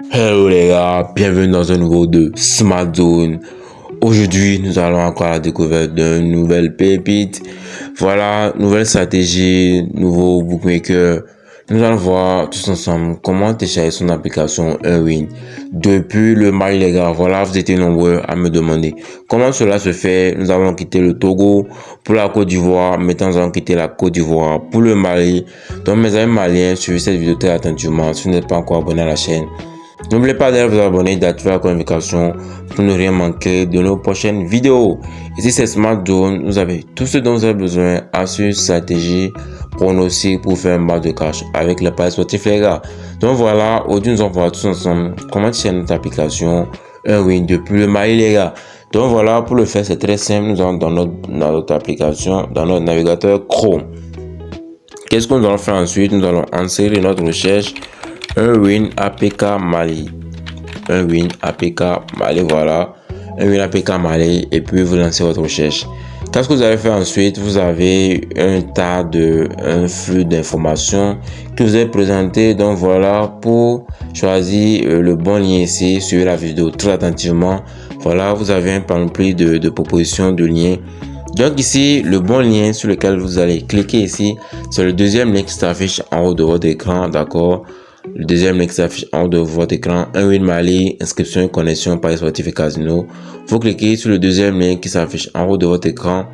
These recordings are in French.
Hello les gars, bienvenue dans un nouveau de Smart Zone. Aujourd'hui, nous allons encore à la découverte d'une nouvelle pépite. Voilà, nouvelle stratégie, nouveau bookmaker. Nous allons voir tous ensemble comment télécharger son application Unwin depuis le Mali les gars. Voilà, vous étiez nombreux à me demander comment cela se fait. Nous avons quitté le Togo pour la Côte d'Ivoire. Maintenant, nous allons quitter la Côte d'Ivoire pour le Mali. Donc mes amis maliens, suivez cette vidéo très attentivement si vous n'êtes pas encore abonné à la chaîne. N'oubliez pas d'aller vous abonner et d'activer la notification pour ne rien manquer de nos prochaines vidéos. Ici c'est Smart Zone, vous avez tout ce dont vous avez besoin, astuces, stratégies, pronostics pour faire un bas de cash avec les paris sportifs les gars. Donc voilà, aujourd'hui nous allons voir tous ensemble comment utiliser notre application Unwin depuis le Mali les gars. Donc voilà, pour le faire c'est très simple, nous allons dans notre application, dans notre navigateur Chrome. Qu'est-ce que nous allons faire ensuite? Nous allons insérer notre recherche Unwin APK Mali. Unwin APK Mali, voilà. Unwin APK Mali, et puis vous lancez votre recherche. Qu'est-ce que vous allez faire ensuite? Vous avez un flux d'informations que vous allez présenter. Donc voilà, pour choisir le bon lien ici, suivez la vidéo très attentivement. Voilà, vous avez un panoplie de propositions de liens. Donc ici, le bon lien sur lequel vous allez cliquer ici, c'est le deuxième lien qui s'affiche en haut de votre écran, d'accord? Le deuxième lien qui s'affiche en haut de votre écran, Unwin Mali, inscription et connexion paris sportif et casino. Vous cliquez sur le deuxième lien qui s'affiche en haut de votre écran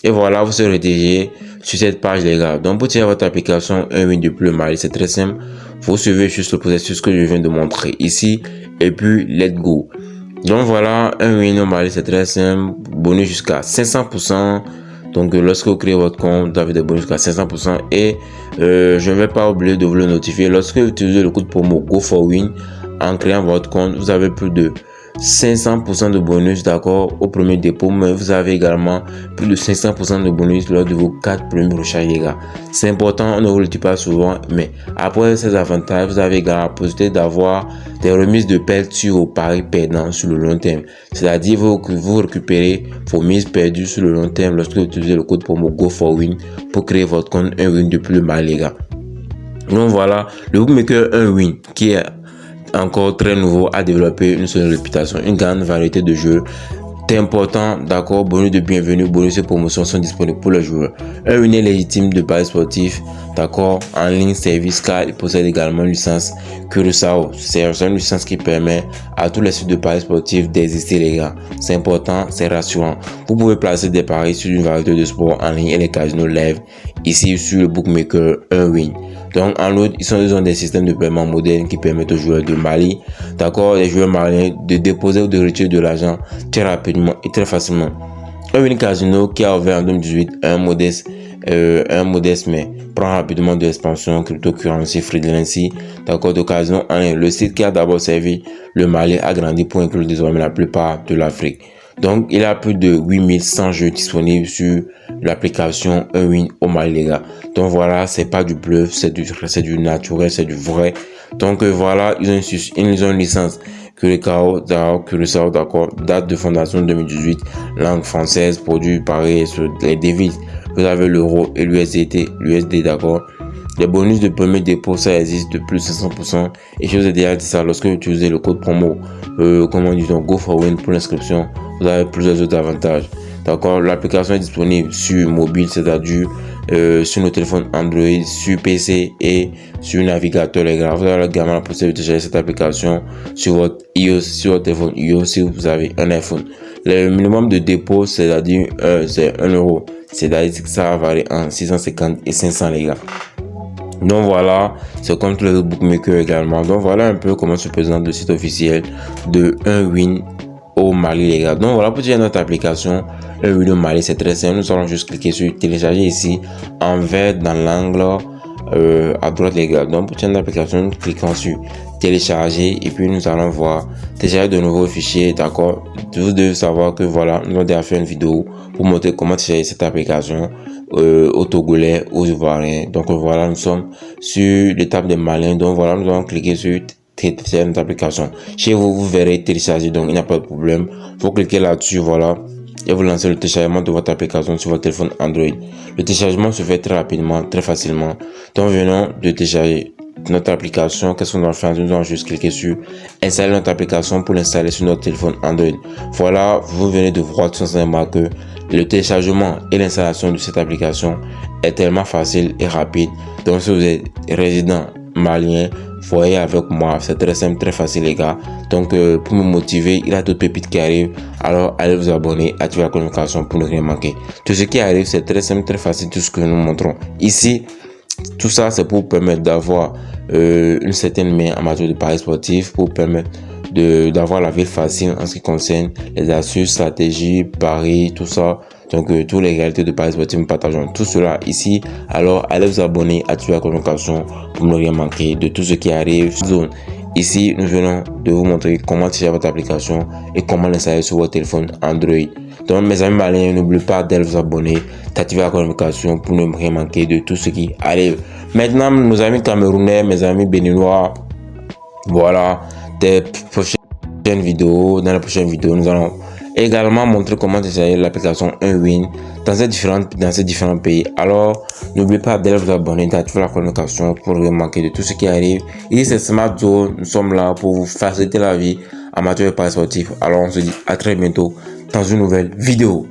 et voilà, vous serez redirigé sur cette page les gars. Donc pour tirer votre application Unwin depuis le Mali, c'est très simple. Vous suivez juste le processus que je viens de montrer ici et puis let's go. Donc voilà, Unwin au Mali, c'est très simple, bonus jusqu'à 500%. Donc lorsque vous créez votre compte, vous avez des bonus jusqu'à 500% et je ne vais pas oublier de vous le notifier. Lorsque vous utilisez le code promo Go4Win en créant votre compte, vous avez plus de 500% de bonus, d'accord, au premier dépôt, mais vous avez également plus de 500% de bonus lors de vos 4 premiers recharges les gars. C'est important, on ne vous le dit pas souvent, mais après ces avantages, vous avez également la possibilité d'avoir des remises de pertes sur vos paris perdants sur le long terme. C'est-à-dire que vous récupérez vos mises perdues sur le long terme lorsque vous utilisez le code promo Go4Win pour créer votre compte Unwin depuis le Mali les gars. Donc voilà, le bookmaker Unwin qui est encore très nouveau à développer une seule réputation, une grande variété de jeux. C'est important, d'accord, bonus de bienvenue, bonus et promotions sont disponibles pour les joueurs. Unwin est légitime de paris sportif, d'accord, en ligne service car il possède également une licence Curaçao. C'est une licence qui permet à tous les sites de paris sportifs d'exister les gars. C'est important, c'est rassurant. Vous pouvez placer des paris sur une variété de sports en ligne et les casinos live ici sur le bookmaker Unwin. Donc en outre, ils ont des systèmes de paiement modernes qui permettent aux joueurs de Mali, d'accord, les joueurs maliens de déposer ou de retirer de l'argent très rapidement et très facilement. Unwin Casino qui a ouvert en 2018 un modeste mais prend rapidement de l'expansion cryptocurrency freelancing, d'accord, de casino en ligne. Le site qui a d'abord servi le Mali a grandi pour inclure désormais la plupart de l'Afrique. Donc, il y a plus de 8100 jeux disponibles sur l'application Unwin au Mali, les gars. Donc, voilà, c'est pas du bluff, c'est du naturel, c'est du vrai. Donc, voilà, ils ont une licence Curaçao, d'accord, date de fondation 2018, langue française, produit pareil sur les devises. Vous avez l'euro et l'USD, d'accord. Les bonus de premier dépôt, ça existe de plus de 500%. Et je vous ai déjà dit ça, lorsque vous utilisez le code promo, Go4Win pour l'inscription, vous avez plusieurs autres avantages. D'accord, l'application est disponible sur mobile, c'est-à-dire sur nos téléphones Android, sur PC et sur navigateur les gars. Vous avez également la possibilité de télécharger cette application sur votre iOS, sur votre téléphone iOS si vous avez un iPhone. Le minimum de dépôt, c'est-à-dire c'est 1 euro. C'est-à-dire que ça va varier entre 650 et 500 les gars. Donc voilà, c'est comme tous les autres bookmakers également. Donc voilà un peu comment se présente le site officiel de Unwin au Mali les gars. Donc voilà, pour utiliser notre application Unwin au Mali, c'est très simple. Nous allons juste cliquer sur télécharger ici en vert dans l'angle à droite les gars. Donc pour utiliser notre application, nous cliquons sur télécharger et puis nous allons voir télécharger de nouveaux fichiers, d'accord. Vous devez savoir que voilà, nous avons déjà fait une vidéo pour montrer comment télécharger cette application aux Togolais, aux Ivoiriens. Donc voilà, nous sommes sur l'étape des Maliens. Donc voilà, nous allons cliquer sur télécharger notre application. Chez vous, vous verrez télécharger, donc il n'y a pas de problème. Vous cliquez là-dessus, voilà. et vous lancez le téléchargement de votre application sur votre téléphone Android. Le téléchargement se fait très rapidement, très facilement. Donc venons de télécharger notre application. Qu'est-ce qu'on doit faire? Nous allons juste cliquer sur installer notre application pour l'installer sur notre téléphone Android. Voilà, vous venez de voir tout simplement que le téléchargement et l'installation de cette application est tellement facile et rapide. Donc si vous êtes résident malien, voyez avec moi, c'est très simple, très facile les gars. Donc pour me motiver, il y a d'autres pépites qui arrivent. Alors allez vous abonner, activez la notification pour ne rien manquer. Tout ce qui arrive, c'est très simple, très facile, tout ce que nous montrons ici. Tout ça, c'est pour permettre d'avoir une certaine main en matière de paris sportifs, pour permettre d'avoir la vie facile en ce qui concerne les astuces, stratégies, paris, tout ça. Donc, toutes les réalités de paris sportifs, nous partageons tout cela ici. Alors, allez vous abonner, activez la notification pour ne rien manquer de tout ce qui arrive. Ici, nous venons de vous montrer comment télécharger votre application et comment l'installer sur votre téléphone Android. Donc, mes amis maliens, n'oubliez pas d'aller vous abonner, d'activer la notification pour ne rien manquer de tout ce qui arrive. Maintenant, nos amis camerounais, mes amis béninois, voilà, des prochaines vidéos. Dans la prochaine vidéo, nous allons également montrer comment télécharger l'application Unwin dans ces différents pays. Alors, n'oubliez pas d'aller vous abonner, d'activer la notification pour ne rien manquer de tout ce qui arrive. Ici, c'est Smart Zone. Nous sommes là pour vous faciliter la vie en matière de paris sportifs. Alors, on se dit à très bientôt dans une nouvelle vidéo.